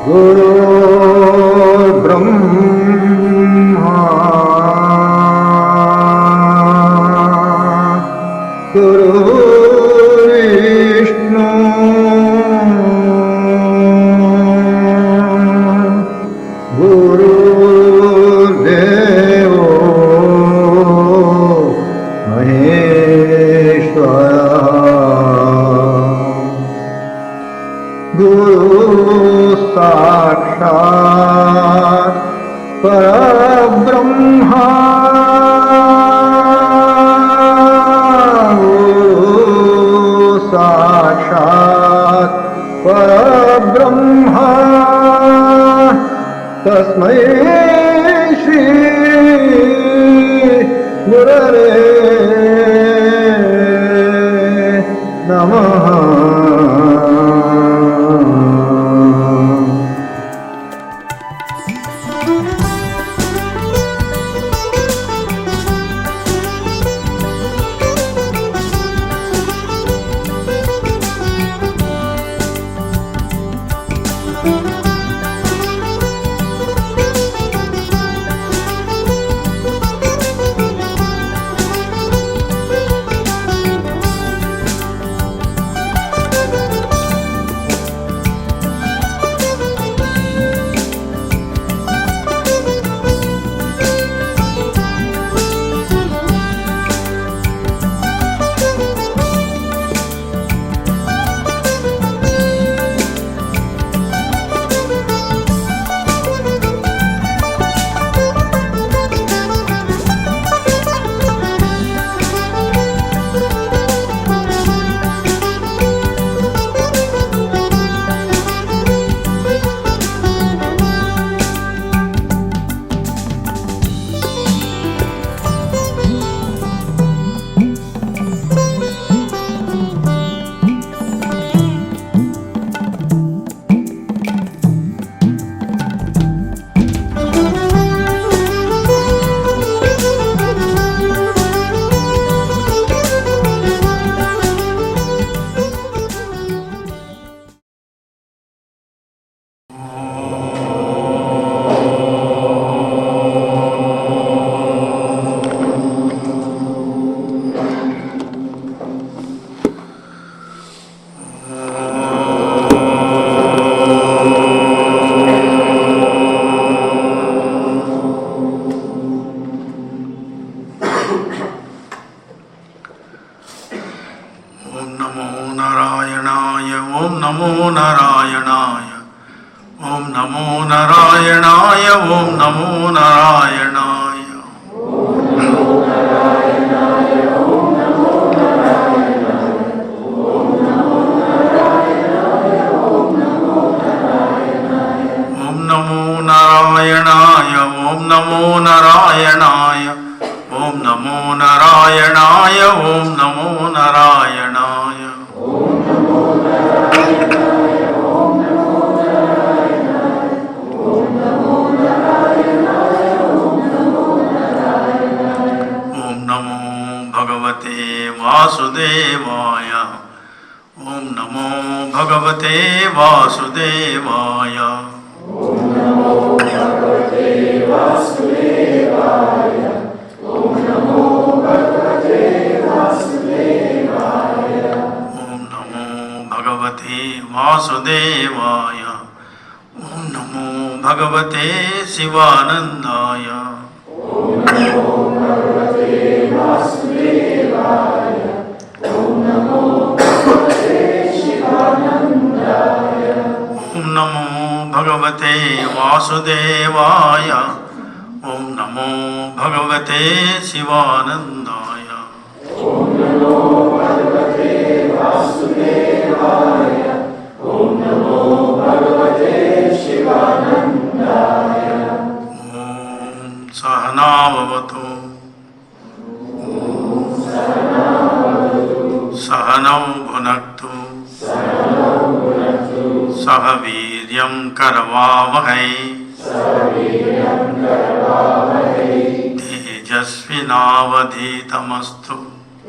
गुरुर्ब्रह्मा गुरुर्विष्णु गुरुर्देवो महेश्वरः गुरु साक्षात् परब्रह्मा गुरु साक्षात् परब्रह्मा तस्मै श्री गुरवे नमः।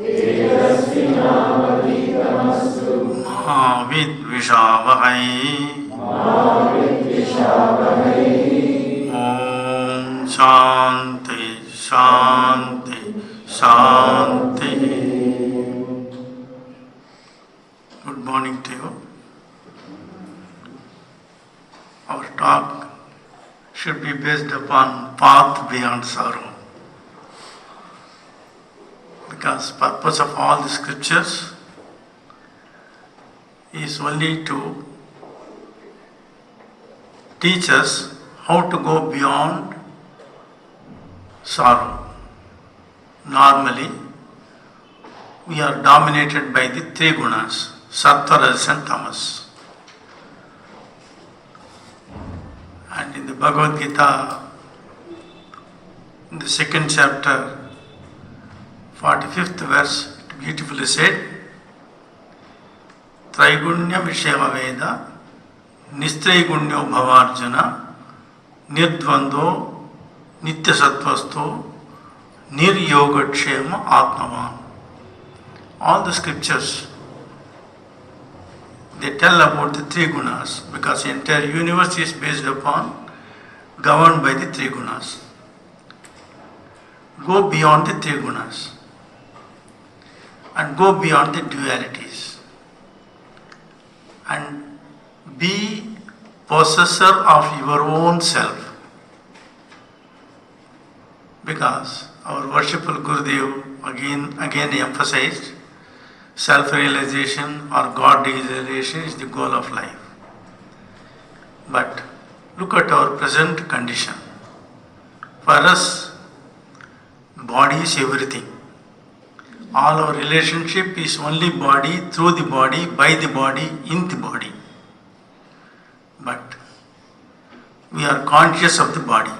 तेजस्विनावधीतमस्तु महाविद्विषावहै Om Shanti Shanti Shanti. Good morning to you. Our talk should be based upon path beyond sorrow. Because purpose of all the scriptures is only to teach us how to go beyond sorrow. Normally, we are dominated by the three gunas, sattva, rajas and tamas. And in the Bhagavad Gita, in the second chapter, 45th verse, it beautifully said, Traigunya Vishema Veda, Nistraigunya Bhavarjuna, Nirdvando, Nitya Sattvasto, Niryogatshema Atmavan. All the scriptures, they tell about the three gunas because the entire universe is based upon, governed by the three gunas. Go beyond the three gunas and go beyond the dualities and be possessor of your own self. Because our worshipful Gurudev again emphasized self-realization or God-realization is the goal of life. But look at our present condition. For us, body is everything. All our relationship is only body, through the body, by the body, in the body. But we are conscious of the body.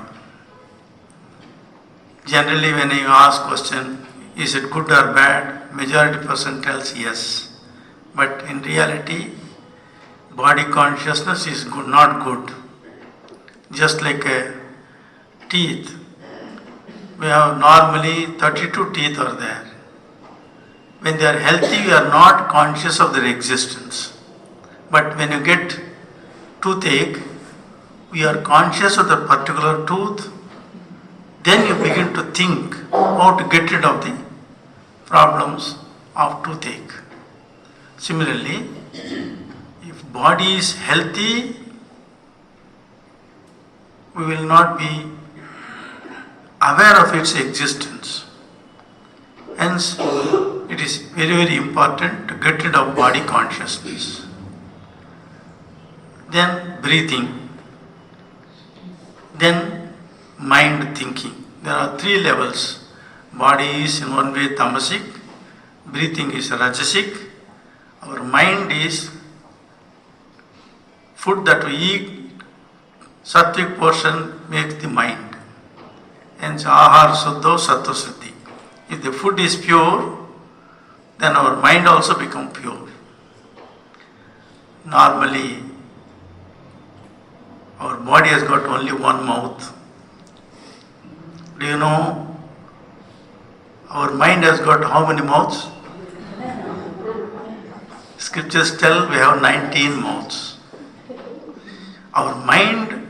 Generally, when you ask question, is it good or bad? Majority person tells yes. But in reality, body consciousness is good, not good. Just like a teeth. We have normally 32 teeth are there. When they are healthy, we are not conscious of their existence. But when you get toothache, we are conscious of the particular tooth. Then you begin to think how to get rid of the problems of toothache. Similarly, if body is healthy, we will not be aware of its existence. Hence, it is very, very important to get rid of body consciousness. Then breathing. Then mind thinking. There are three levels. Body is in one way tamasic, breathing is rajasic, our mind is food that we eat, sattvic portion makes the mind. Hence ahar suddho sattva suddhi. If the food is pure, then our mind also becomes pure. Normally, our body has got only one mouth. Do you know our mind has got how many mouths? Scriptures tell we have 19 mouths. Our mind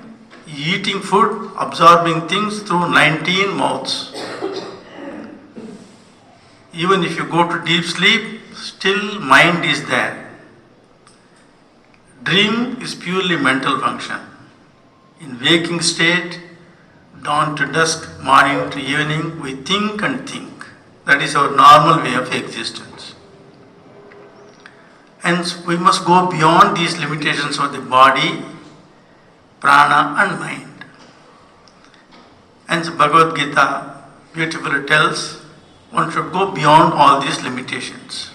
eating food, absorbing things through 19 mouths. Even if you go to deep sleep, still mind is there. Dream is purely mental function. In waking state, dawn to dusk, morning to evening, we think and think. That is our normal way of existence. Hence, we must go beyond these limitations of the body, prana and mind. Hence, Bhagavad Gita beautifully tells one should go beyond all these limitations.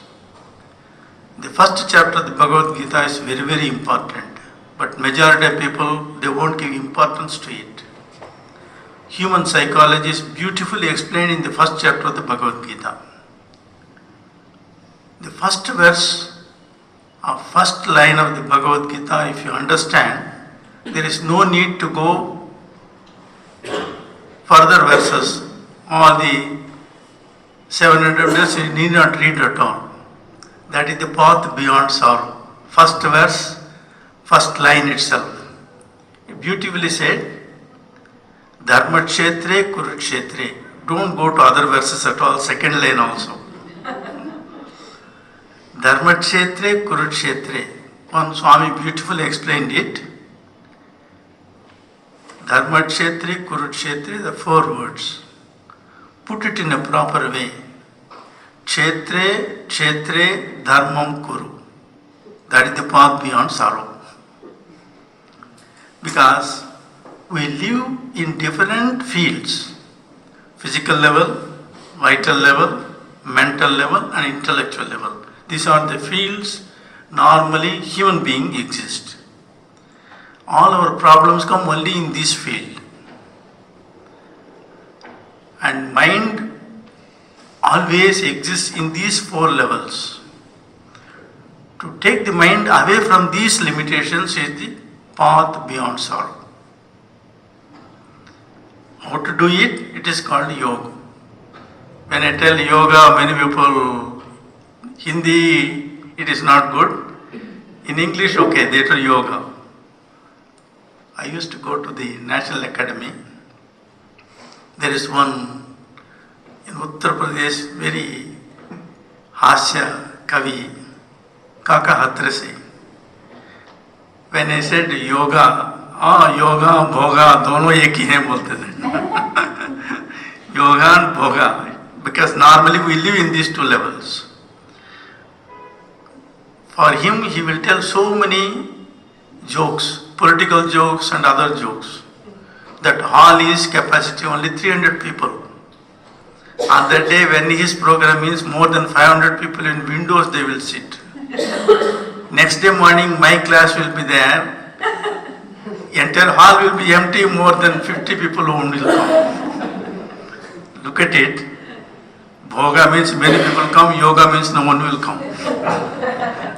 The first chapter of the Bhagavad Gita is very, very important. But majority of people, they won't give importance to it. Human psychology is beautifully explained in the first chapter of the Bhagavad Gita. The first verse or first line of the Bhagavad Gita, if you understand, there is no need to go further verses. All the 700 verses you need not read at all. That is the path beyond sorrow. First verse, first line itself. Beautifully said, Dharmakshetre Kurukshetre. Don't go to other verses at all, second line also. Dharmakshetre Kurukshetre. One Swami beautifully explained it. Dharmakshetre Kurukshetre, the 4 words. Put it in a proper way. Kshetre, Kshetre, Dharmam Kuru. That is the path beyond sorrow. Because we live in different fields. Physical level, vital level, mental level and intellectual level. These are the fields normally human beings exist. All our problems come only in this field. And mind always exists in these 4 levels. To take the mind away from these limitations is the path beyond sorrow. How to do it? It is called yoga. When I tell yoga, many people, Hindi, it is not good. In English, okay, they do yoga. I used to go to the National Academy. There is one in Uttar Pradesh, very Hasya Kavi, Kaka Hatrasi. When I said yoga, yoga, bhoga, dono ek hi hain bolte the. Yoga and bhoga, because normally we live in these 2 levels. For him, he will tell so many jokes, political jokes and other jokes. That hall is capacity only 300 people. On that day when his program is more than 500 people in windows they will sit. Next day morning my class will be there. Entire hall will be empty, more than 50 people who will come. Look at it. Bhoga means many people come, yoga means no one will come.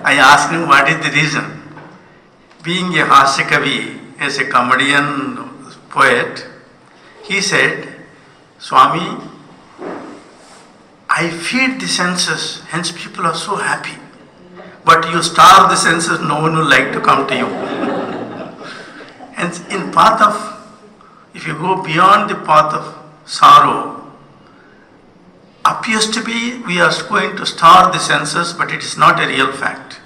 I asked him what is the reason. Being a Hasya Kavi, as a comedian poet, he said, Swami, I feed the senses, hence people are so happy. But you starve the senses, no one will like to come to you. And in path of, if you go beyond the path of sorrow, appears to be we are going to starve the senses, but it is not a real fact.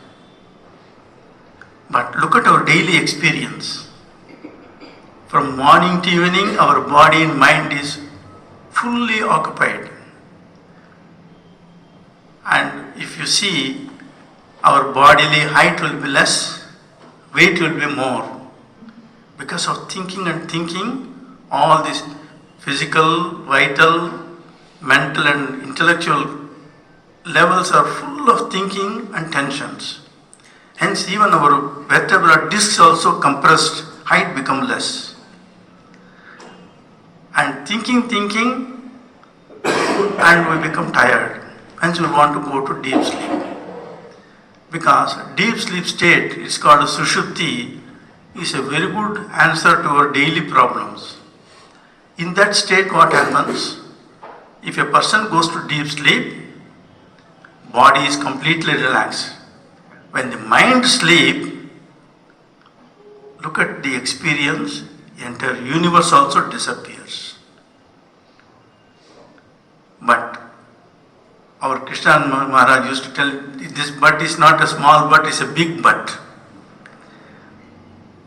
But look at our daily experience. From morning to evening, our body and mind is fully occupied. And if you see, our bodily height will be less, weight will be more. Because of thinking and thinking, all these physical, vital, mental and intellectual levels are full of thinking and tensions. Hence even our vertebral discs also compressed, height become less. And thinking, and we become tired. Hence we want to go to deep sleep. Because deep sleep state is called Sushupti, is a very good answer to our daily problems. In that state what happens? If a person goes to deep sleep, body is completely relaxed. When the mind sleeps, look at the experience, the entire universe also disappears. But our Krishna Maharaj used to tell, this butt is not a small butt, it's a big butt.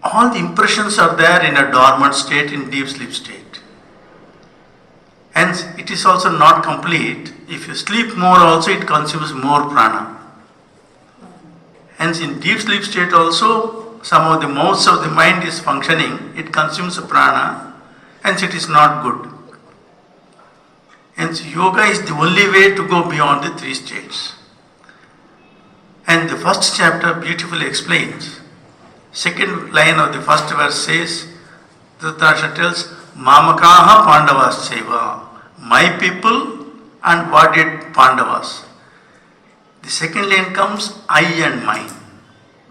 All the impressions are there in a dormant state, in deep sleep state. Hence, it is also not complete. If you sleep more also, it consumes more prana. Hence, in deep sleep state also, some of the most of the mind is functioning, it consumes prana, hence it is not good. Hence, yoga is the only way to go beyond the 3 states. And the first chapter beautifully explains. Second line of the first verse says, Dhritarashtra tells, Mamakaha Pandavas Seva, my people and what did Pandavas. The second line comes, I and mine.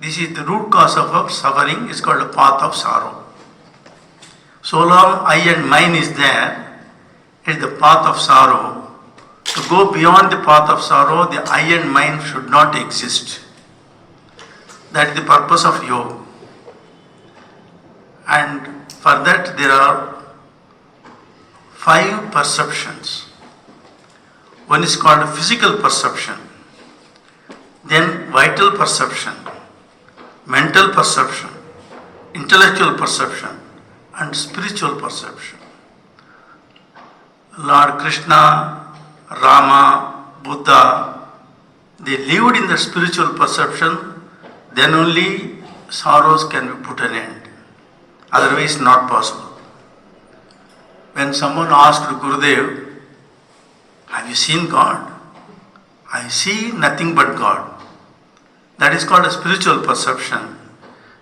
This is the root cause of our suffering, it's called a path of sorrow. So long I and mine is there, it is the path of sorrow. To go beyond the path of sorrow, the I and mine should not exist. That is the purpose of yoga. And for that there are 5 perceptions. One is called physical perception, then vital perception, mental perception, intellectual perception, and spiritual perception. Lord Krishna, Rama, Buddha, they lived in the spiritual perception, then only sorrows can be put an end. Otherwise not possible. When someone asked Gurudev, have you seen God? I see nothing but God. That is called a spiritual perception.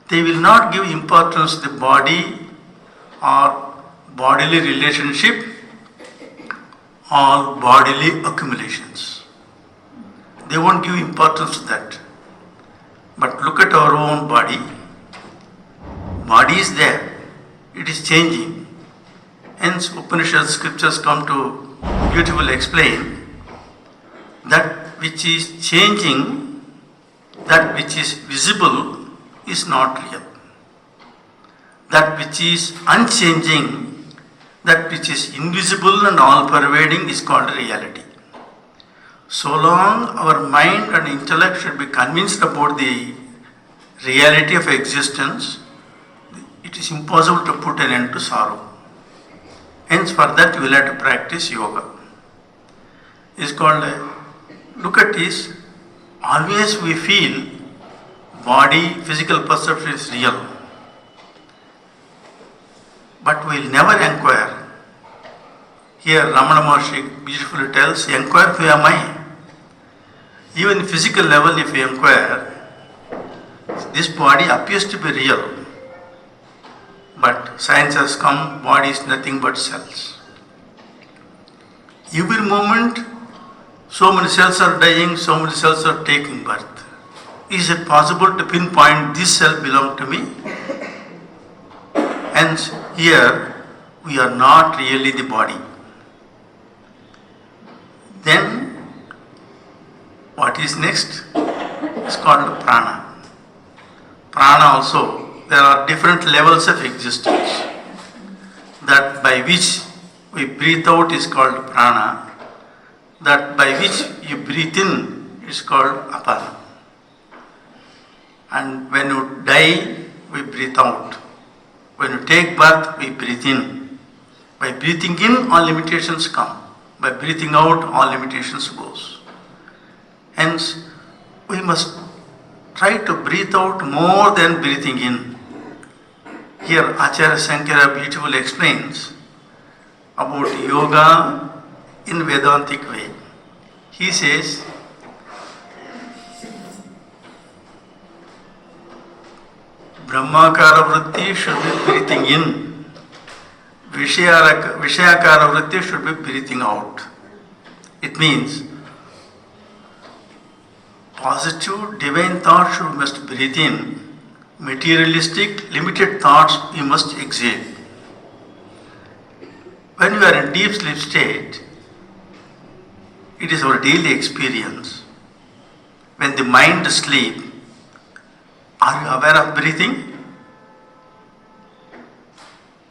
They will not give importance to the body or bodily relationship or bodily accumulations. They won't give importance to that. But look at our own body. Body is there. It is changing. Hence Upanishad scriptures come to beautifully explain that which is changing, that which is visible is not real. That which is unchanging, that which is invisible and all-pervading is called reality. So long our mind and intellect should be convinced about the reality of existence, it is impossible to put an end to sorrow. Hence for that you will have to practice yoga. It's called, look at this, always we feel body, physical perception is real. But we will never inquire. Here Ramana Maharshi beautifully tells, inquire who am I? Even physical level if you inquire, this body appears to be real. But science has come, body is nothing but cells. Every moment, so many cells are dying, so many cells are taking birth. Is it possible to pinpoint this cell belongs to me? Hence, here we are not really the body. Then, what is next? It's called prana. Prana also, there are different levels of existence. That by which we breathe out is called prana. That by which you breathe in is called apana. And when you die, we breathe out. When you take birth, we breathe in. By breathing in, all limitations come. By breathing out, all limitations goes. Hence, we must try to breathe out more than breathing in. Here Acharya Shankara beautifully explains about yoga in Vedantic way. He says, Brahmakara vritti should be breathing in. Vishayakara vritti should be breathing out. It means positive divine thoughts you must breathe in. Materialistic limited thoughts you must exhale. When you are in deep sleep state, it is our daily experience. When the mind sleeps, are you aware of breathing?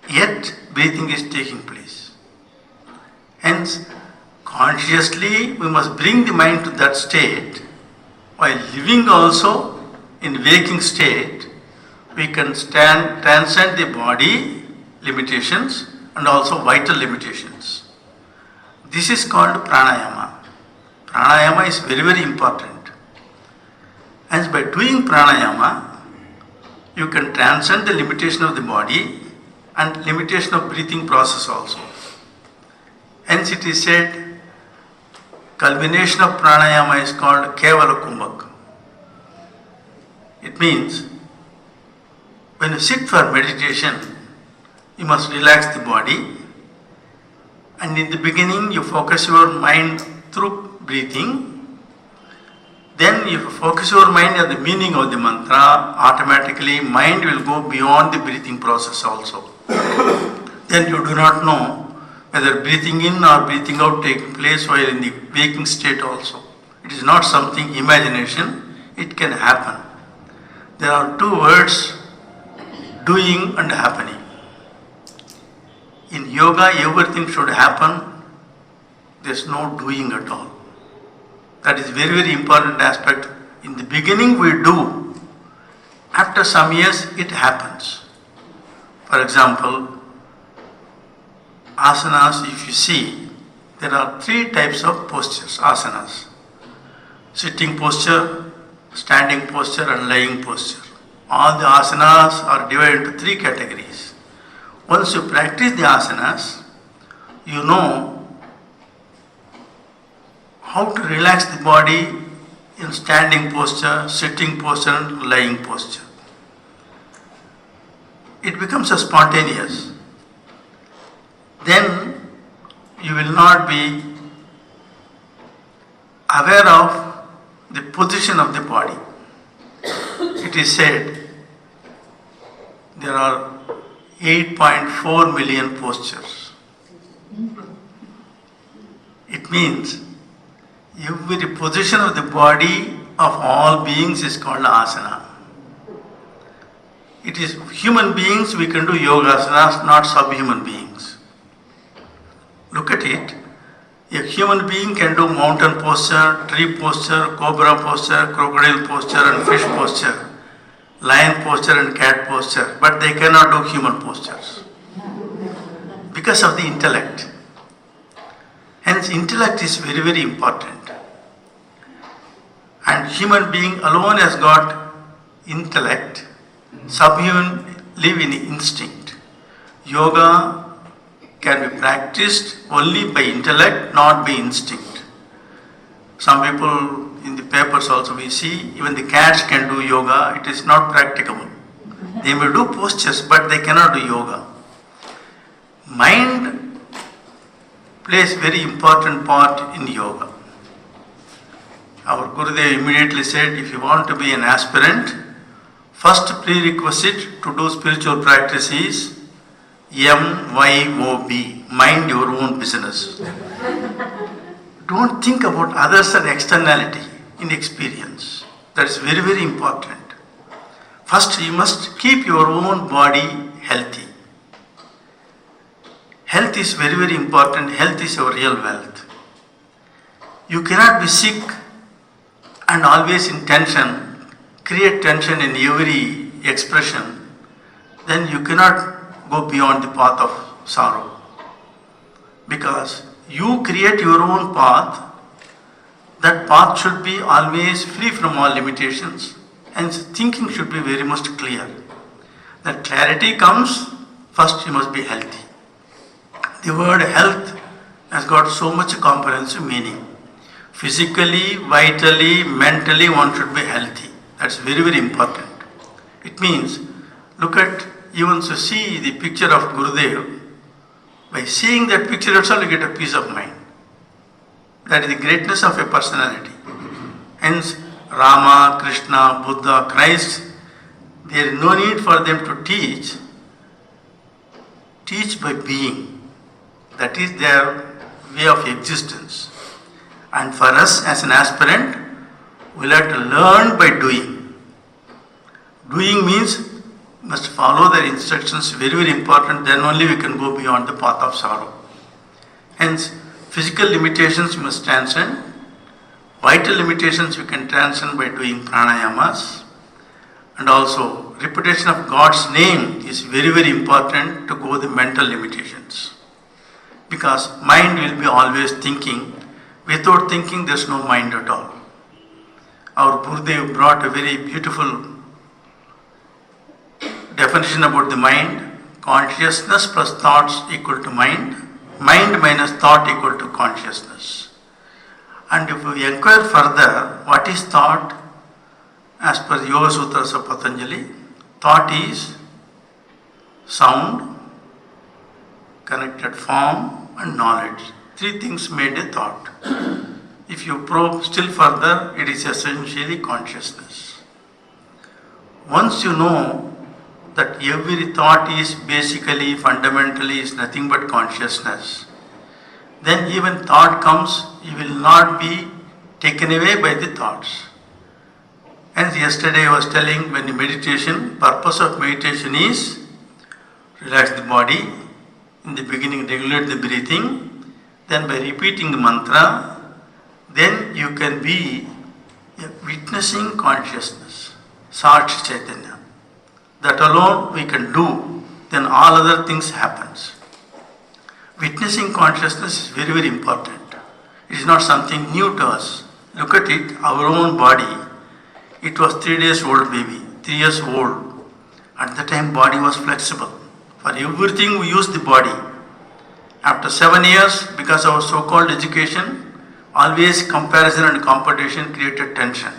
Yet breathing is taking place. Hence, consciously we must bring the mind to that state. While living also in waking state, we can transcend the body limitations and also vital limitations. This is called pranayama. Pranayama is very, very important. And by doing pranayama, you can transcend the limitation of the body and limitation of breathing process also. Hence it is said, culmination of pranayama is called Kevala Kumbhak. It means, when you sit for meditation, you must relax the body, and in the beginning you focus your mind through breathing. Then if you focus your mind on the meaning of the mantra, automatically mind will go beyond the breathing process also. Then you do not know whether breathing in or breathing out taking place while in the waking state also. It is not something imagination, it can happen. There are two words, doing and happening. In yoga, everything should happen. There's no doing at all. That is very, very important aspect. In the beginning we do. After some years it happens. For example, asanas, if you see, there are 3 types of postures, asanas. Sitting posture, standing posture and lying posture. All the asanas are divided into 3 categories. Once you practice the asanas, you know how to relax the body in standing posture, sitting posture and lying posture. It becomes a spontaneous. Then you will not be aware of the position of the body. It is said there are 8.4 million postures. It means every position of the body of all beings is called asana. It is human beings we can do yoga asanas, not subhuman beings. Look at it. A human being can do mountain posture, tree posture, cobra posture, crocodile posture and fish posture, lion posture and cat posture, but they cannot do human postures because of the intellect. Hence intellect is very, very important. And human being alone has got intellect. Subhuman live in instinct. Yoga can be practiced only by intellect, not by instinct. Some people in the papers also we see, even the cats can do yoga. It is not practicable. They may do postures, but they cannot do yoga. Mind plays very important part in yoga. Our Gurudev immediately said, if you want to be an aspirant, first prerequisite to do spiritual practice is MYOB, mind your own business. Don't think about others and externality in experience. That is very, very important. First you must keep your own body healthy. Health is very, very important. Health is your real wealth. You cannot be sick and always in tension, create tension in every expression, then you cannot go beyond the path of sorrow. Because you create your own path, that path should be always free from all limitations, and thinking should be very much clear. That clarity comes, first you must be healthy. The word health has got so much comprehensive meaning. Physically, vitally, mentally one should be healthy. That's very, very important. It means, look at, even to see the picture of Gurudev, by seeing that picture itself you get a peace of mind. That is the greatness of a personality. Hence, Rama, Krishna, Buddha, Christ, there is no need for them to teach. Teach by being. That is their way of existence. And for us as an aspirant, we will have to learn by doing. Doing means must follow their instructions, very, very important, then only we can go beyond the path of sorrow. Hence, physical limitations we must transcend, vital limitations we can transcend by doing pranayamas, and also repetition of God's name is very, very important to go the mental limitations. Because mind will be always thinking. Without thinking, there is no mind at all. Our Gurudev brought a very beautiful definition about the mind. Consciousness plus thoughts equal to mind. Mind minus thought equal to consciousness. And if we inquire further, what is thought? As per Yoga Sutras of Patanjali, thought is sound, connected form and knowledge. 3 things made a thought. If you probe still further, it is essentially consciousness. Once you know that every thought is basically, fundamentally is nothing but consciousness, then even thought comes, you will not be taken away by the thoughts. Hence yesterday I was telling, when you meditation, purpose of meditation is relax the body. In the beginning regulate the breathing. Then by repeating the mantra, then you can be a witnessing consciousness, Sakshi Chaitanya. That alone we can do, then all other things happens. Witnessing consciousness is very, very important. It is not something new to us. Look at it, our own body. It was 3 days old baby, 3 years old. At the time body was flexible. For everything we use the body. After 7 years, because of our so-called education, always comparison and competition created tension.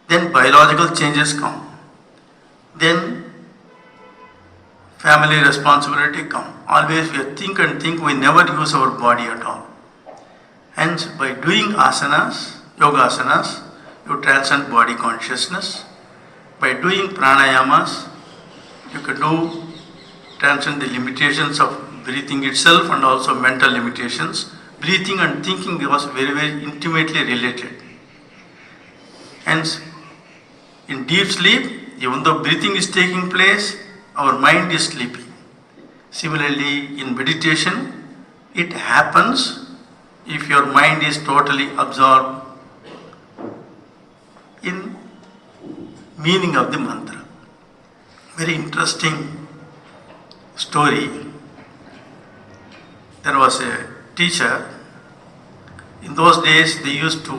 Then biological changes come. Then family responsibility come. Always we think and think, we never use our body at all. Hence, by doing asanas, yoga asanas, you transcend body consciousness. By doing pranayamas, you can transcend the limitations of breathing itself and also mental limitations. Breathing and thinking was very, very intimately related. Hence, in deep sleep, even though breathing is taking place, our mind is sleeping. Similarly, in meditation, it happens if your mind is totally absorbed in meaning of the mantra. Very interesting story. There was a teacher. In those days, they used to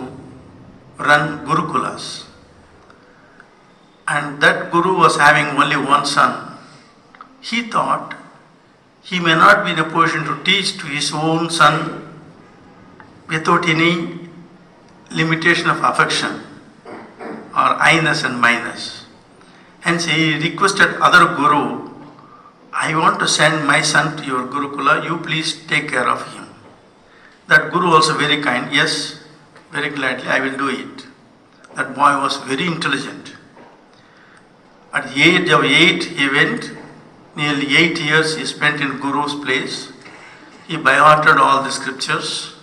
run gurukulas. And that guru was having only one son. He thought he may not be in a position to teach to his own son without any limitation of affection or I-ness and minus. Hence he requested other guru, I want to send my son to your Gurukula, you please take care of him. That guru also very kind, yes, very gladly I will do it. That boy was very intelligent. At the age of 8 he went, nearly 8 years he spent in Guru's place. He by-hearted all the scriptures.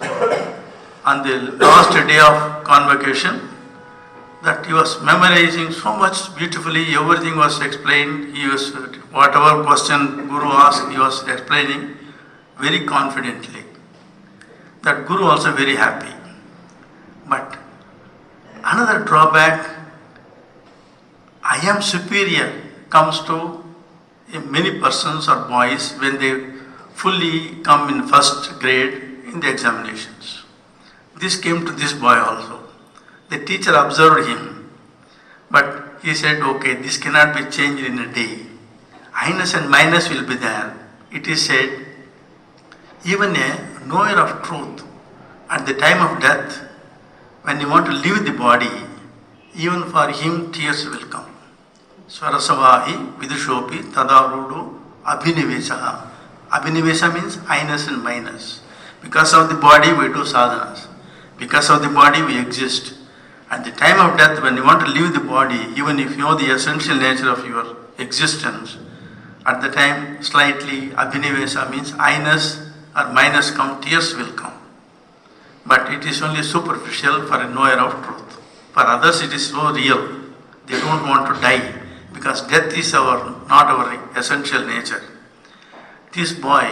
On the last day of convocation, that he was memorizing so much beautifully, everything was explained. He was, whatever question Guru asked, he was explaining very confidently. That Guru also very happy. But another drawback, I am superior, comes to many persons or boys when they fully come in first grade in the examinations. This came to this boy also. The teacher observed him, but he said, okay, this cannot be changed in a day. I-ness and minus will be there. It is said, even a knower of truth, at the time of death, when you want to leave the body, even for him tears will come. Swarasavahi vidushopi tadarudu abhinivesaha. Abhinivesa means I-ness and minus. Because of the body we do sadhanas. Because of the body we exist. At the time of death, when you want to leave the body, even if you know the essential nature of your existence, at the time slightly abhinivesa means I-ness or minus come, tears will come. But it is only superficial for a knower of truth. For others it is so real. They don't want to die because death is not our essential nature. This boy,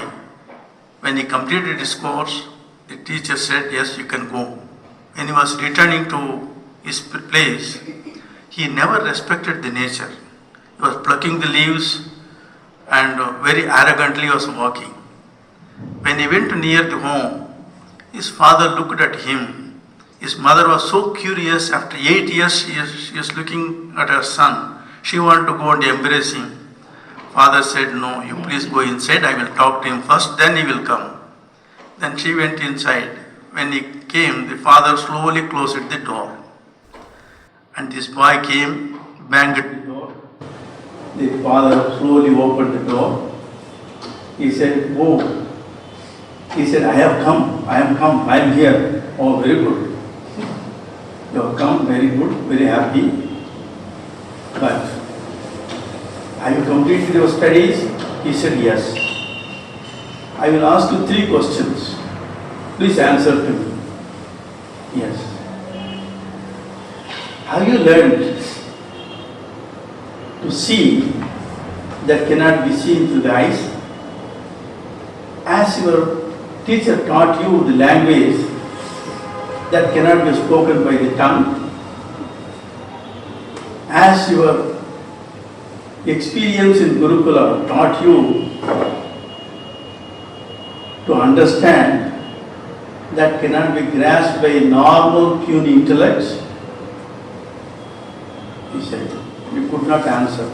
when he completed his course, the teacher said, yes, you can go. When he was returning to his place, he never respected the nature. He was plucking the leaves and very arrogantly was walking. When he went near the home, his father looked at him. His mother was so curious. After 8 years, she is looking at her son. She wanted to go and embrace him. Father said, no, you please go inside. I will talk to him first, then he will come. Then she went inside. When he came, the father slowly closed the door. And this boy came, banged the door. The father slowly opened the door. He said, oh. He said, I have come, I am here. Oh, very good. You have come, very good, very happy. But have you completed your studies? He said, yes. I will ask you 3 questions. Please answer to me. Yes. Have you learned to see that cannot be seen through the eyes? As your teacher taught you the language that cannot be spoken by the tongue, as your experience in Gurukula taught you to understand that cannot be grasped by normal puny intellects, he said, you could not answer.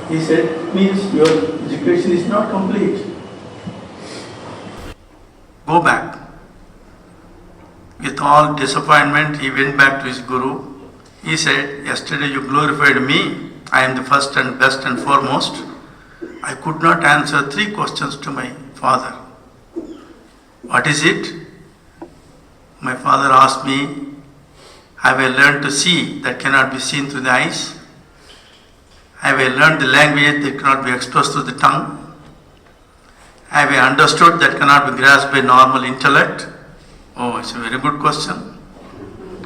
He said, means your education is not complete. Go back. With all disappointment, he went back to his guru. He said, yesterday you glorified me. I am the first and best and foremost. I could not answer 3 questions to my father. What is it? My father asked me, have I learned to see that cannot be seen through the eyes? Have I learned the language that cannot be expressed through the tongue? Have I understood that cannot be grasped by normal intellect? Oh, it's a very good question.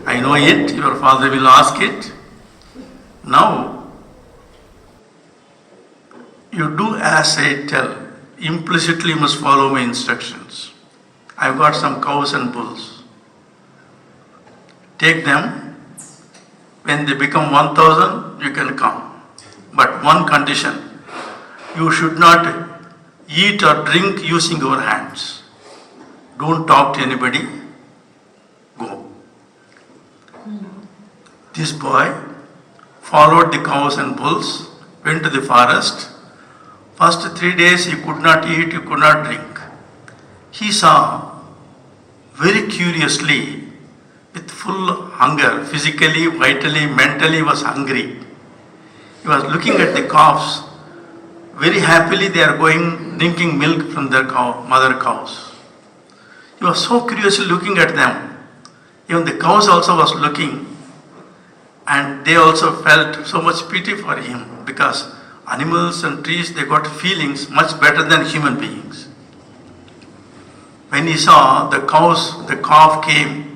I know it, your father will ask it. Now, you do as I tell. Implicitly you must follow my instructions. I've got some cows and bulls. Take them. When they become 1,000, you can come. But one condition, you should not eat or drink using your hands. Don't talk to anybody. Go. This boy followed the cows and bulls, went to the forest. First 3 days he could not eat, he could not drink. He saw very curiously, with full hunger, physically, vitally, mentally he was hungry. He was looking at the calves. Very happily they are going drinking milk from their mother cows. He was so curiously looking at them. Even the cows also was looking, and they also felt so much pity for him, because animals and trees, they got feelings much better than human beings. When he saw the cows, the calf came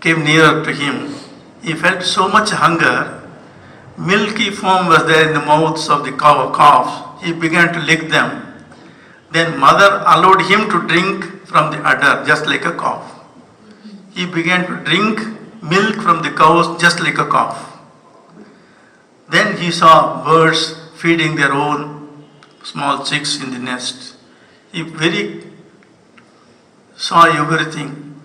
nearer to him, he felt so much hunger. Milky foam was there in the mouths of the calves. He began to lick them. Then mother allowed him to drink from the udder, just like a calf. He began to drink milk from the cows, just like a calf. Then he saw birds feeding their own small chicks in the nest. He saw everything.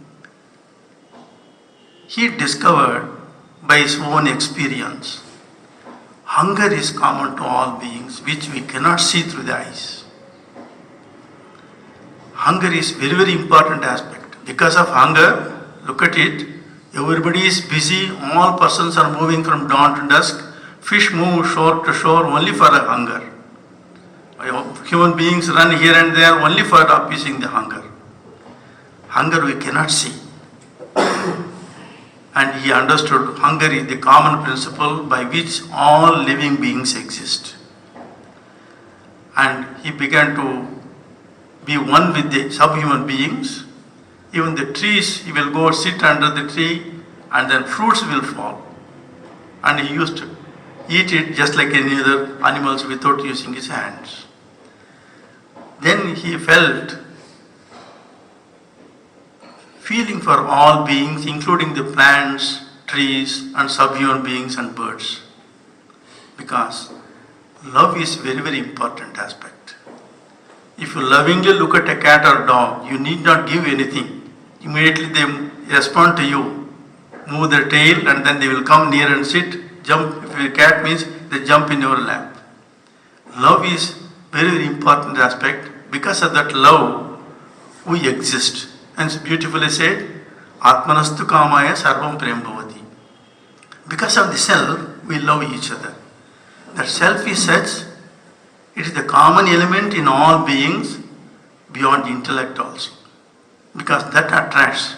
He discovered by his own experience, hunger is common to all beings, which we cannot see through the eyes. Hunger is very, very important aspect. Because of hunger, look at it, everybody is busy, all persons are moving from dawn to dusk. Fish move shore to shore only for a hunger. Human beings run here and there only for appeasing the hunger. Hunger we cannot see. And he understood hunger is the common principle by which all living beings exist. And he began to be one with the subhuman beings. Even the trees, he will go sit under the tree and then fruits will fall. And he used to eat it just like any other animals without using his hands. Then he felt feeling for all beings, including the plants, trees, and subhuman beings and birds. Because love is very, very important aspect. If you lovingly look at a cat or dog, you need not give anything. Immediately they respond to you. Move their tail and then they will come near and sit, jump. If a cat means they jump in your lap. Love is very, very important aspect. Because of that love, we exist. And it's beautifully said, Atmanastu kamaya sarvam prem bhavati. Because of the self, we love each other. That self is such, it is the common element in all beings beyond intellect also. Because that attracts,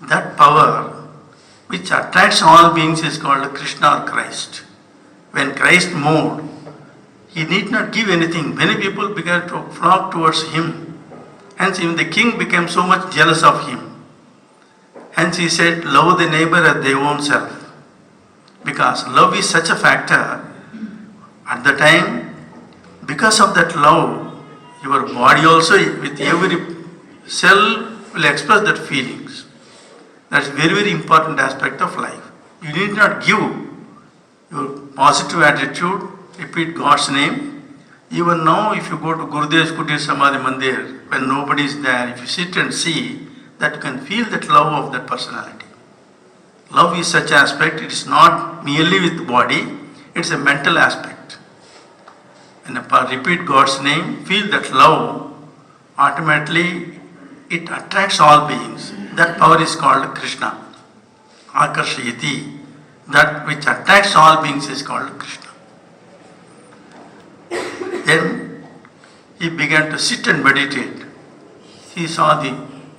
that power which attracts all beings is called Krishna or Christ. When Christ moved, he need not give anything. Many people began to flock towards him. Hence even the king became so much jealous of him. Hence he said, love the neighbor as their own self. Because love is such a factor, at the time, because of that love, your body also with every cell will express that feelings. That's very, very important aspect of life. You need not give your positive attitude, repeat God's name. Even now, if you go to Gurudev's Kutir Samadhi Mandir, when nobody is there, if you sit and see, that you can feel that love of that personality. Love is such aspect, it is not merely with the body, it's a mental aspect. And repeat God's name, feel that love, automatically it attracts all beings. That power is called Krishna. Akarshayati. That which attracts all beings is called Krishna. Then he began to sit and meditate. He saw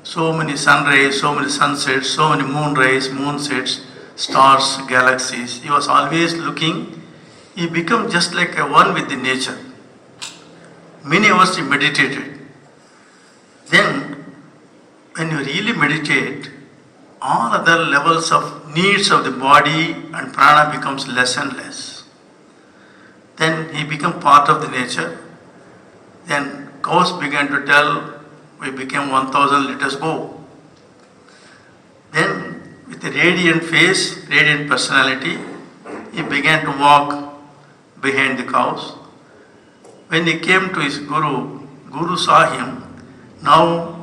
so many sun rays, so many sunsets, so many moon rays, moon sets, stars, galaxies. He was always looking. He became just like a one with the nature. Many hours he meditated. Then, when you really meditate, all other levels of needs of the body and prana becomes less and less. Then he became part of the nature. Then cows began to tell, we became 1000, let us go. Then with a radiant face, radiant personality, he began to walk behind the cows. When he came to his Guru saw him. Now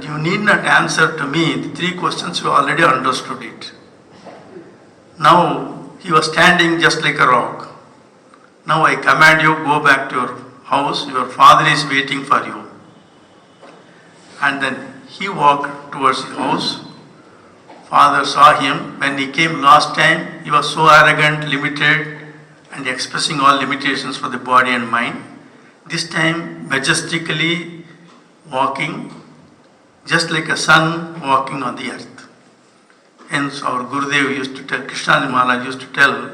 you need not answer to me the 3 questions, you already understood it. Now he was standing just like a rock. Now I command you, go back to your house, your father is waiting for you. And then he walked towards his house. Father saw him. When he came last time, he was so arrogant, limited, and expressing all limitations for the body and mind. This time, majestically walking, just like a sun walking on the earth. Hence, our Gurudev used to tell, Krishnanand Maharaj used to tell,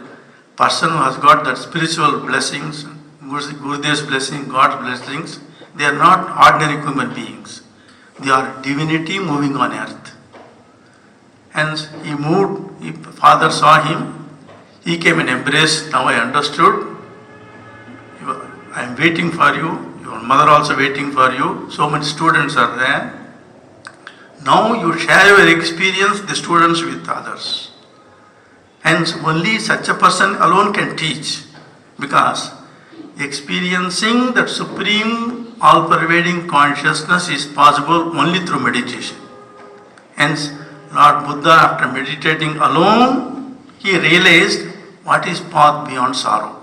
person who has got that spiritual blessings, Gurudev's blessing, God's blessings, they are not ordinary human beings. They are divinity moving on earth. Hence, he moved, father saw him, he came and embraced, now I understood, I am waiting for you, your mother also waiting for you, so many students are there. Now you share your experience, the students with others. Hence, only such a person alone can teach, because experiencing that supreme, all-pervading consciousness is possible only through meditation. Hence, Lord Buddha, after meditating alone, he realized what is path beyond sorrow.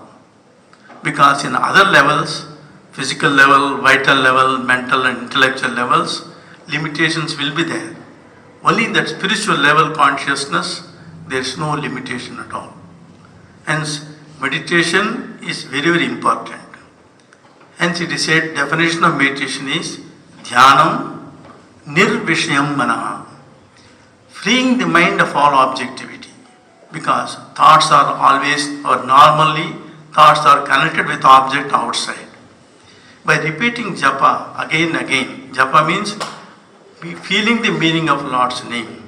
Because in other levels, physical level, vital level, mental and intellectual levels, limitations will be there. Only in that spiritual level consciousness, there is no limitation at all. Hence, meditation is very, very important. Hence, it is said, definition of meditation is dhyanam nirvishayam manaha, freeing the mind of all objectivity. Because thoughts are always, or normally, thoughts are connected with object outside. By repeating japa again and again, japa means feeling the meaning of Lord's name.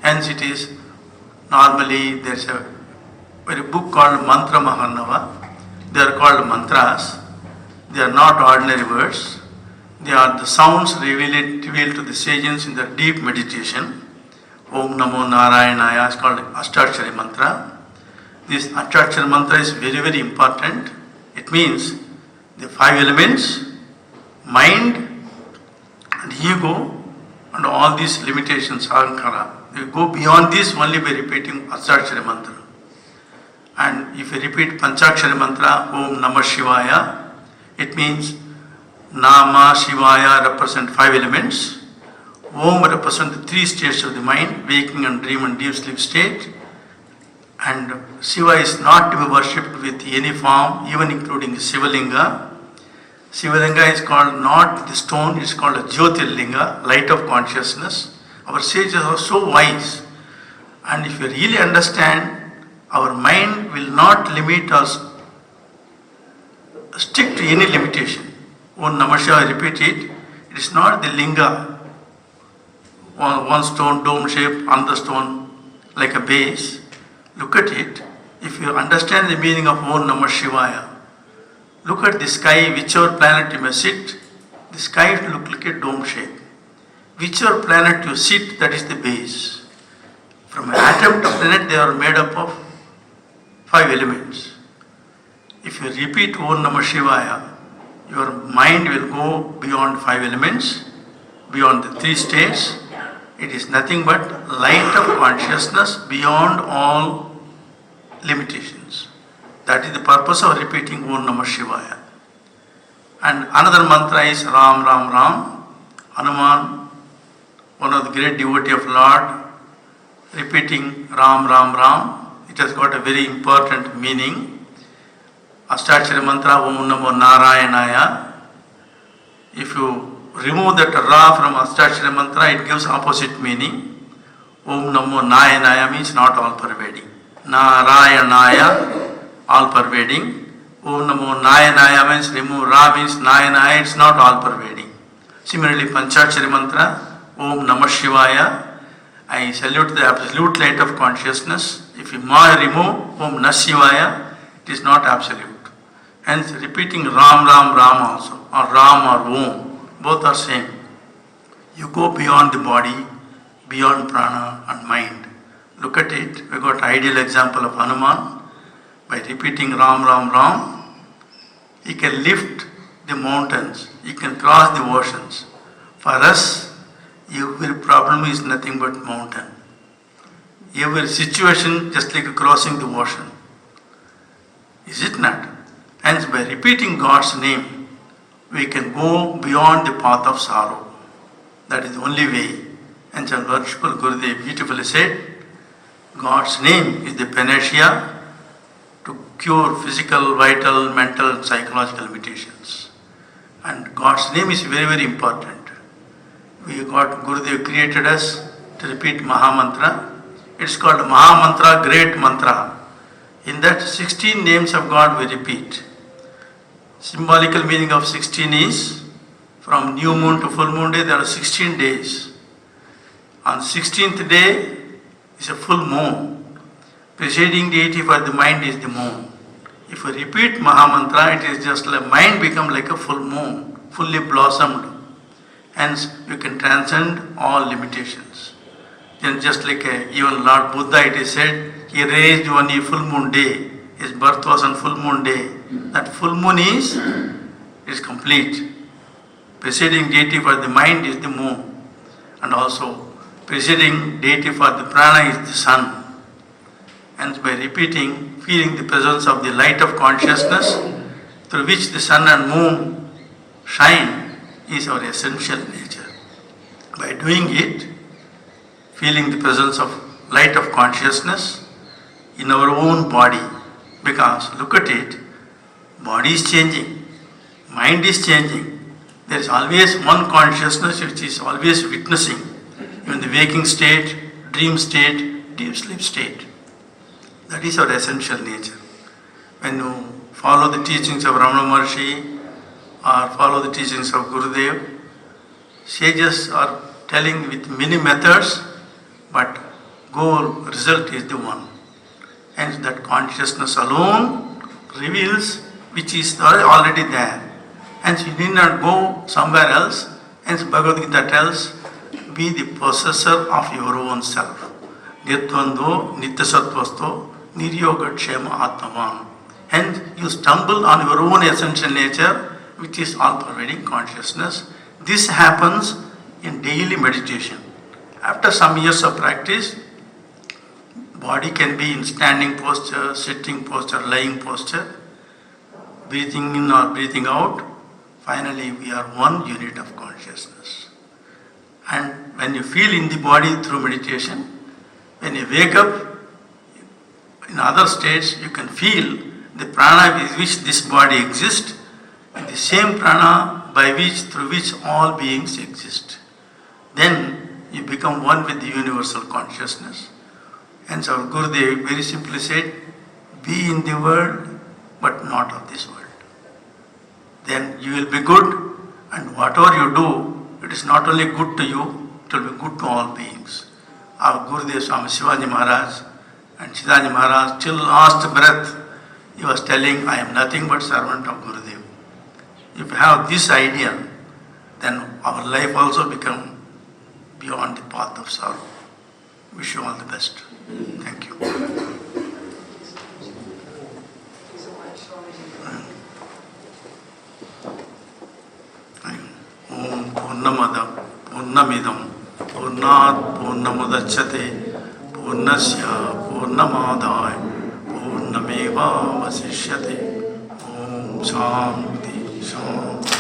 Hence it is, normally there is a very book called Mantra Mahanava. They are called mantras. They are not ordinary words. They are the sounds revealed to the sages in their deep meditation. Om Namo Narayanaya is called Ashtachari Mantra. This Ashtachari Mantra is very, very important. It means the 5 elements, mind and ego and all these limitations, ahankara. You go beyond this only by repeating Ashtachari Mantra. And if you repeat Panchakshari Mantra, Om Namah Shivaya, it means Nama Shivaya represent 5 elements. Om represent the 3 states of the mind, waking and dream and deep sleep state. And Shiva is not to be worshipped with any form, even including Shivalinga. Shivalinga is called not the stone, it is called a Jyotirlinga, light of consciousness. Our sages are so wise. And if you really understand, our mind will not limit us, stick to any limitation. Om Namah Shivaya, repeat it. It is not the linga. one stone dome shape, another stone like a base. Look at it. If you understand the meaning of Om Namah Shivaya, look at the sky, whichever planet you may sit, the sky will look like a dome shape. Whichever planet you sit, that is the base. From atom to planet, they are made up of 5 elements. If you repeat Om Namah Shivaya, your mind will go beyond 5 elements, beyond the 3 states. It is nothing but light of consciousness beyond all limitations. That is the purpose of repeating Om Namah Shivaya. And another mantra is Ram Ram Ram. Hanuman, one of the great devotee of Lord, repeating Ram Ram Ram. It has got a very important meaning. Ashtachara mantra Om Namo Narayanaya. If you remove that Ra from Ashtachara mantra, it gives opposite meaning. Om Namo Nayanaya means not all pervading. Narayanaya, all pervading. Om Namo Nayanaya means remove Ra means Nayanaya, it's not all pervading. Similarly, Panchachari mantra, Om Namah Shivaya. I salute the absolute light of consciousness. If you remove Om Namah Shivaya, it is not absolute. Hence, repeating Ram Ram Ram also, or Ram or Om, both are same. You go beyond the body, beyond prana and mind. Look at it. We got ideal example of Hanuman. By repeating Ram Ram Ram, he can lift the mountains, he can cross the oceans. For us, every problem is nothing but mountain. Every situation just like crossing the ocean. Is it not? Hence, by repeating God's name, we can go beyond the path of sorrow. That is the only way. And our worshipful Gurudev beautifully said, God's name is the panacea to cure physical, vital, mental, and psychological limitations. And God's name is very, very important. We got Gurudev created us to repeat Mahamantra. It's called Mahamantra, great mantra. In that 16 names of God we repeat. Symbolical meaning of 16 is from new moon to full moon day there are 16 days. On 16th day is a full moon. Preceding deity for the mind is the moon. If you repeat Mahamantra, it is just like mind become like a full moon, fully blossomed. Hence, you can transcend all limitations. Then just like even Lord Buddha, it is said, he raised on a full moon day. His birth was on full moon day. That full moon is complete. Preceding deity for the mind is the moon. And also, preceding deity for the prana is the sun. Hence, by repeating, feeling the presence of the light of consciousness through which the sun and moon shine is our essential nature. By doing it, feeling the presence of light of consciousness in our own body, because look at it, body is changing, mind is changing. There is always one consciousness which is always witnessing, even the waking state, dream state, deep sleep state. That is our essential nature. When you follow the teachings of Ramana Maharshi or follow the teachings of Gurudev, sages are telling with many methods, but goal, result is the one. Hence that consciousness alone reveals which is already there. Hence you need not go somewhere else. Hence Bhagavad Gita tells, be the possessor of your own self. Nirdvando nityasattvasto niryoga kshema atmavan. Hence you stumble on your own essential nature, which is all-pervading consciousness. This happens in daily meditation. After some years of practice, body can be in standing posture, sitting posture, lying posture, breathing in or breathing out. Finally, we are one unit of consciousness. And when you feel in the body through meditation, when you wake up, in other states, you can feel the prana with which this body exists, and the same prana by which, through which all beings exist. Then you become one with the universal consciousness. Hence our Gurudev very simply said, be in the world, but not of this world. Then you will be good, and whatever you do, it is not only good to you, it will be good to all beings. Our Gurudev Swami Shivaji Maharaj and Siddhaji Maharaj, till last breath, he was telling, I am nothing but servant of Gurudev. If you have this idea, then our life also become beyond the path of sorrow. Wish you all the best. Thank you. Om Purnamada Purnamidam Purnat Purnamudachyate Purnasya Purnamadaya Purnameva Vasishyate Om Shanti Shanti.